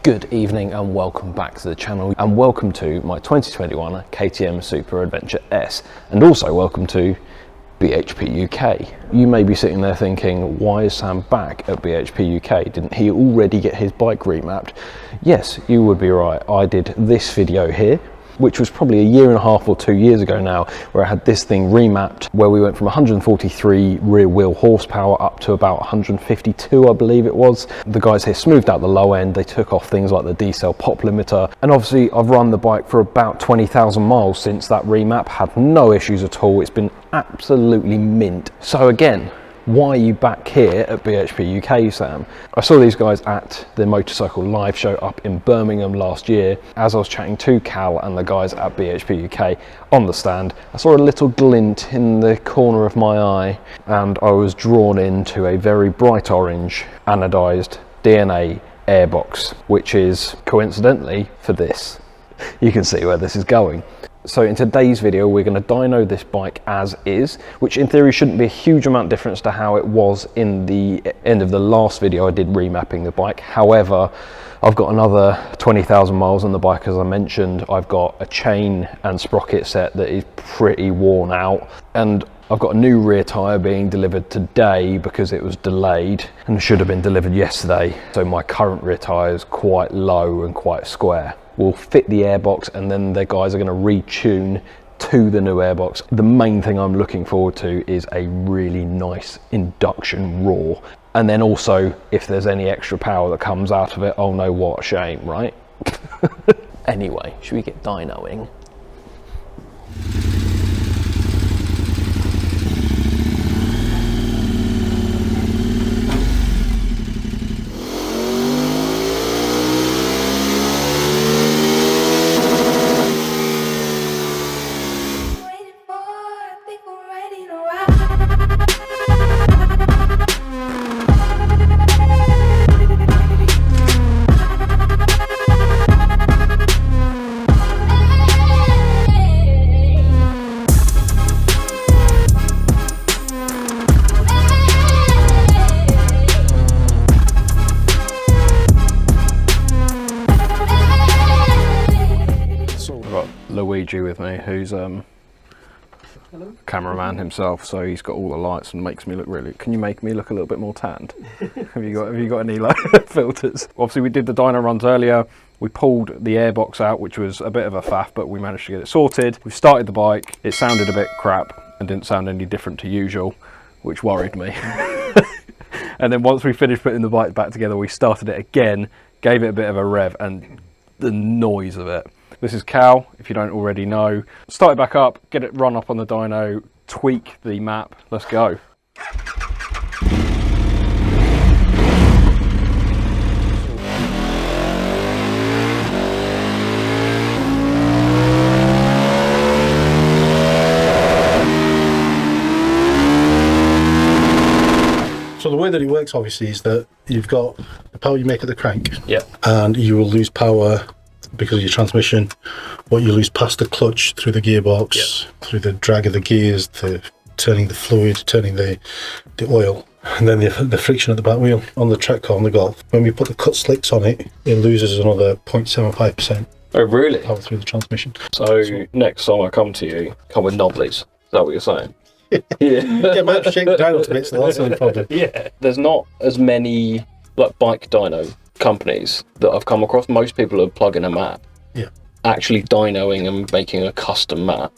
Good evening and welcome back to the channel, and welcome to my 2021 KTM Super Adventure S, and also welcome to BHP UK. You may be sitting there thinking, why is Sam back at BHP UK? Didn't he already get his bike remapped? Yes, you would be right. I did this video here, which was probably a year and a half or 2 years ago now, where I had this thing remapped, where we went from 143 rear wheel horsepower up to about 152, I believe it was. The guys here smoothed out the low end, they took off things like the decel pop limiter, and obviously I've run the bike for about 20,000 miles since that remap, had no issues at all. It's been absolutely mint. So again, why are you back here at BHP UK, Sam? I saw these guys at the motorcycle live show up in Birmingham last year. As I was chatting to Cal and the guys at BHP UK on the stand, I saw a little glint in the corner of my eye, and I was drawn into a very bright orange anodized DNA airbox, which is coincidentally for this. You can see where this is going. So in today's video, we're going to dyno this bike as is, which in theory shouldn't be a huge amount difference to how it was in the end of the last video I did remapping the bike. However, I've got another 20,000 miles on the bike, as I mentioned. I've got a chain and sprocket set that is pretty worn out, and I've got a new rear tyre being delivered today because it was delayed and should have been delivered yesterday. So my current rear tyre is quite low and quite square. We'll fit the airbox, and then the guys are going to retune to the new airbox. The main thing I'm looking forward to is a really nice induction roar. And then also, if there's any extra power that comes out of it, oh no, what a shame, right? Anyway, should we get dynoing? With me, who's cameraman himself, so he's got all the lights and makes me look really. Can you make me look a little bit more tanned? have you got any like filters? Obviously we did the dyno runs earlier. We pulled the airbox out, which was a bit of a faff, but we managed to get it sorted. We started the bike, it sounded a bit crap and didn't sound any different to usual, which worried me. And then once we finished putting the bike back together, we started it again, gave it a bit of a rev, and the noise of it. This is Cal, if you don't already know. Start it back up, get it run up on the dyno, tweak the map, let's go. So the way that it works obviously is that you've got the power you make at the crank, yep, and you will lose power because of your transmission. What you lose past the clutch, through the gearbox, yep, through the drag of the gears, the turning the fluid, turning the oil, and then the friction at the back wheel. On the track car, on the Golf, when we put the cut slicks on it, it loses another 0.75%. Oh really? Power through the transmission. So next time I come to you, come with knobblies. Is that what you're saying? Yeah. Yeah, might have shake down a bit, so that's the only problem. Yeah. There's not as many like bike dyno companies that I've come across. Most people are plugging a map. Yeah. Actually dynoing and making a custom map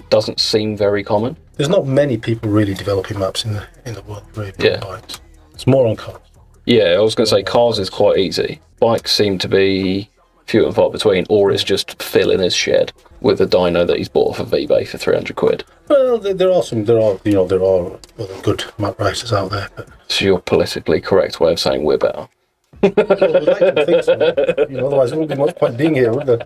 doesn't seem very common. There's not many people really developing maps in the world, really, yeah, bikes. It's more on cars. Yeah, I was going to say cars is quite easy. Bikes seem to be few and far between, or it's just Phil in his shed with a dyno that he's bought off of eBay for 300 quid. Well, there are other good map writers out there. But it's your politically correct way of saying we're better. Well, we'd like to think so. Otherwise there wouldn't be much point being here, would there?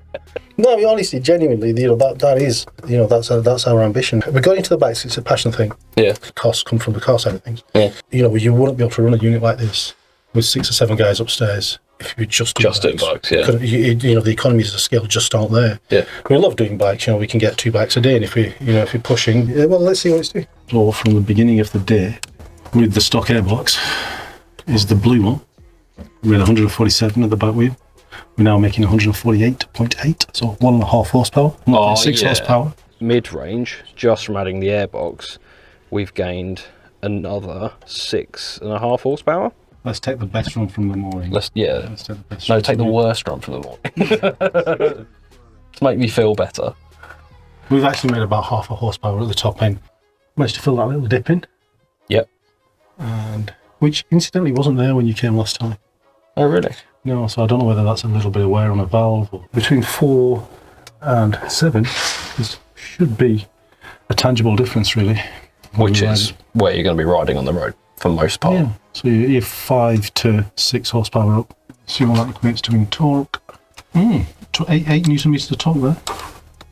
No, I mean, honestly, genuinely, that is, that's our ambition. We got into the bikes, it's a passion thing. Yeah. Costs come from the car side of things. Yeah. You wouldn't be able to run a unit like this with 6 or 7 guys upstairs if you just doing bikes. Yeah. The economies of scale just aren't there. Yeah. We love doing bikes. We can get 2 bikes a day, and if we're pushing, well, let's see what it's doing. So from the beginning of the day, with the stock airbox, is the blue one with 147 at the back wheel. We're now making 148.8, so 1.5 horsepower, 1.6 horsepower. Mid-range, just from adding the airbox, we've gained another 6.5 horsepower. Let's take the best run from the morning. Let's take the best no, take the worst run from the morning. To make me feel better. We've actually made about 0.5 horsepower at the top end. Managed to fill that little dip in. Yep. And which incidentally wasn't there when you came last time. Oh really? No, so I don't know whether that's a little bit of wear on a valve. Or between 4 and 7 should be a tangible difference, really. Which is where you're going to be riding on the road for most part. Yeah. So you're 5 to 6 horsepower up. See what that equates to in torque. 8 newton meters of torque there.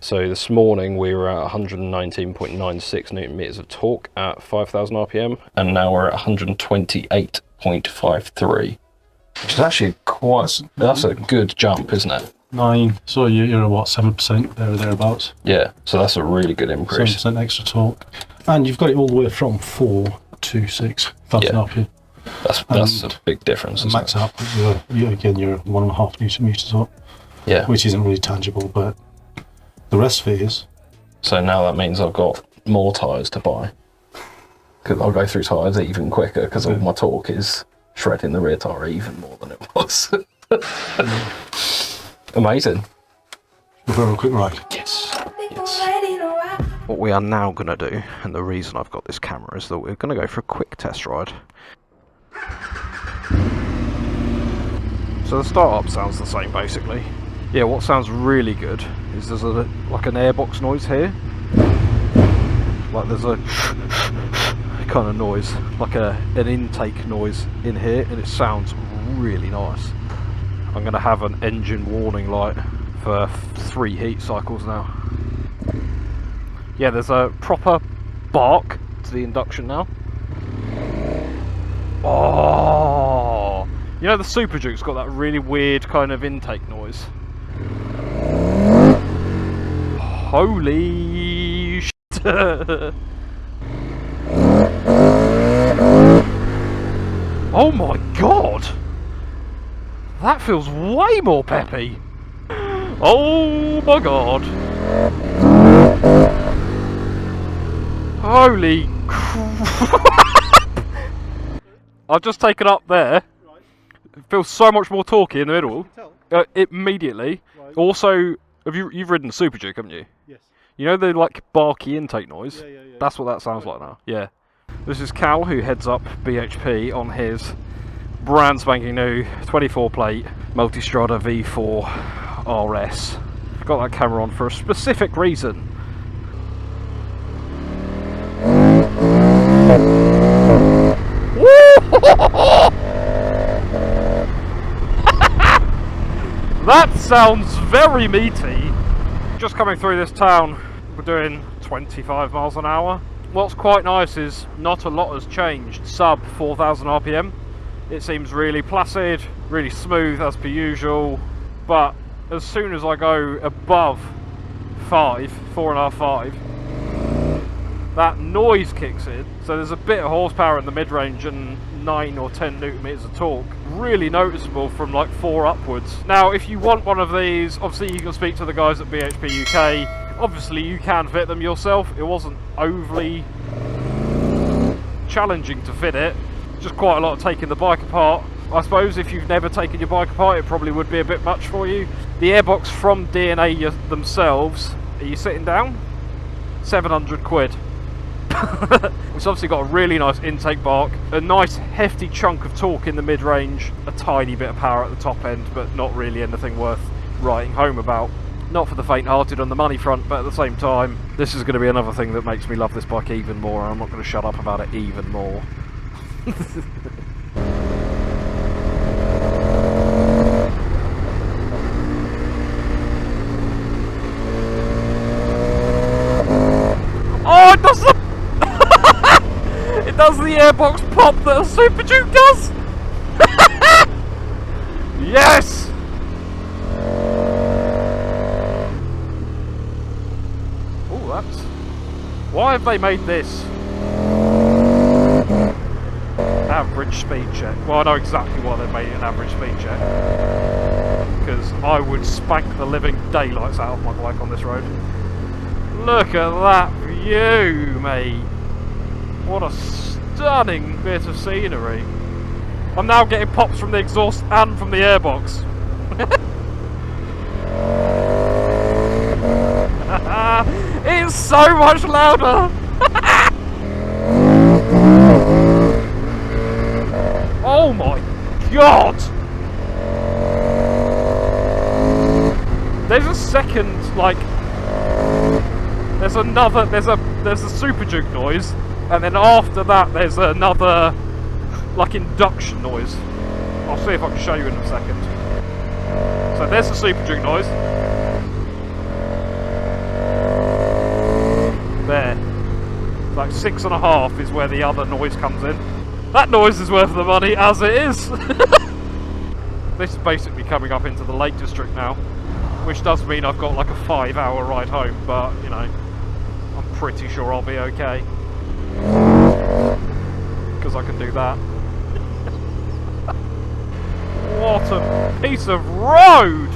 So this morning we were at 119.96 newton meters of torque at 5,000 RPM, and now we're at 128.53, which is actually that's a good jump, isn't it? 9, so you're at what, 7% there or thereabouts. Yeah, so that's a really good increase. 7% extra torque, and you've got it all the way from 4 to 6,000 RPM. That's a big difference. Max output, you're 1.5 newton meters up. Yeah, which isn't really tangible, but the rest of it is. So now that means I've got more tyres to buy, because I'll go through tyres even quicker because all my torque is shredding the rear tyre even more than it was. Amazing. We'll have a quick ride. Yes. What we are now going to do, and the reason I've got this camera, is that we're going to go for a quick test ride. So the start-up sounds the same basically. Yeah, what sounds really good is there's like an airbox noise here. Like there's a kind of noise, like an intake noise in here, and it sounds really nice. I'm going to have an engine warning light for 3 heat cycles now. Yeah, there's a proper bark to the induction now. Oh! You know the Super Duke's got that really weird kind of intake noise? Holy shit! Oh my god! That feels way more peppy! Oh my god! Holy crap! I've just taken up there. It feels so much more torquey in the middle. Immediately. Right. Also, you've ridden the Super Duke, haven't you? Yes. You know the like barky intake noise? Yeah. That's what that sounds like now. Yeah. This is Cal, who heads up BHP on his brand spanking new 24 plate Multistrada V4 RS. Got that camera on for a specific reason. That sounds very meaty. Just coming through this town, we're doing 25 miles an hour. What's quite nice is not a lot has changed, sub 4,000 RPM. It seems really placid, really smooth as per usual, but as soon as I go above 4.5, 5, that noise kicks in. So there's a bit of horsepower in the mid-range and 9 or 10 newton meters of torque. Really noticeable from like 4 upwards. Now, if you want one of these, obviously you can speak to the guys at BHP UK. Obviously you can fit them yourself. It wasn't overly challenging to fit it. Just quite a lot of taking the bike apart. I suppose if you've never taken your bike apart, it probably would be a bit much for you. The airbox from DNA themselves, are you sitting down? 700 quid. It's obviously got a really nice intake bark, a nice hefty chunk of torque in the mid-range, a tiny bit of power at the top end, but not really anything worth writing home about. Not for the faint-hearted on the money front, but at the same time, this is going to be another thing that makes me love this bike even more, and I'm not going to shut up about it even more. Oh, it does the it does the airbox pop that a Super Duke does. Yes. Oh, that's. Why have they made this average speed check? Well, I know exactly why they made it an average speed check. because I would spank the living daylights out of my bike on this road. Look at that view, mate. What a stunning bit of scenery. I'm now getting pops from the exhaust and from the airbox. It's so much louder! Oh my god! There's a second, like, there's a Super Duke noise, and then after that there's another, like, induction noise. I'll see if I can show you in a second. So there's the Super Duke noise. There. Like 6.5 is where the other noise comes in. That noise is worth the money as it is. This is basically coming up into the Lake District now, which does mean I've got like a 5-hour ride home, but you know, I'm pretty sure I'll be okay. Because I can do that. What a piece of road!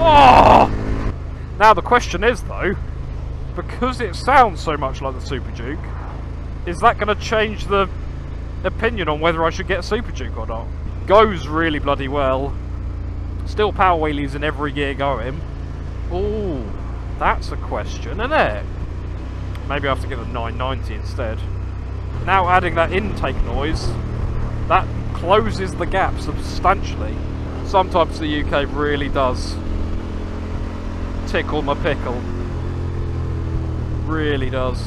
Oh! Now the question is though, because it sounds so much like the Super Duke, is that going to change the opinion on whether I should get a Super Duke or not? Goes really bloody well. Still power wheelies in every gear going. Ooh, that's a question, isn't it? Maybe I have to get a 990 instead. Now adding that intake noise, that closes the gap substantially. Sometimes the UK really does tickle my pickle. Really does.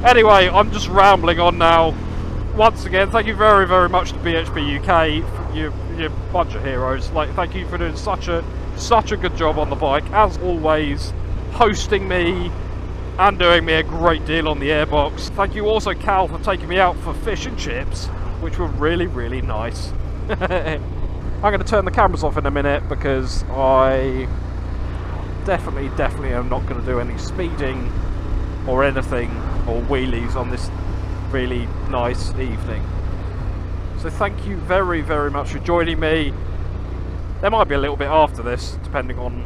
Anyway, I'm just rambling on now. Once again, thank you very, very much to BHP UK, you bunch of heroes. Like, thank you for doing such a good job on the bike, as always, hosting me and doing me a great deal on the airbox. Thank you also, Cal, for taking me out for fish and chips, which were really, really nice. I'm going to turn the cameras off in a minute because I definitely am not going to do any speeding or anything or wheelies on this really nice evening. So thank you very, very much for joining me. There might be a little bit after this, depending on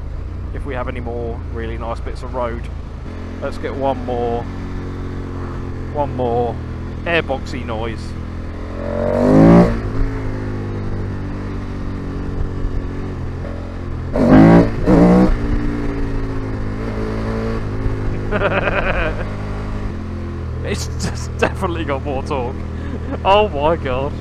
if we have any more really nice bits of road. Let's get one more airboxy noise. It's just definitely got more torque. Oh my god.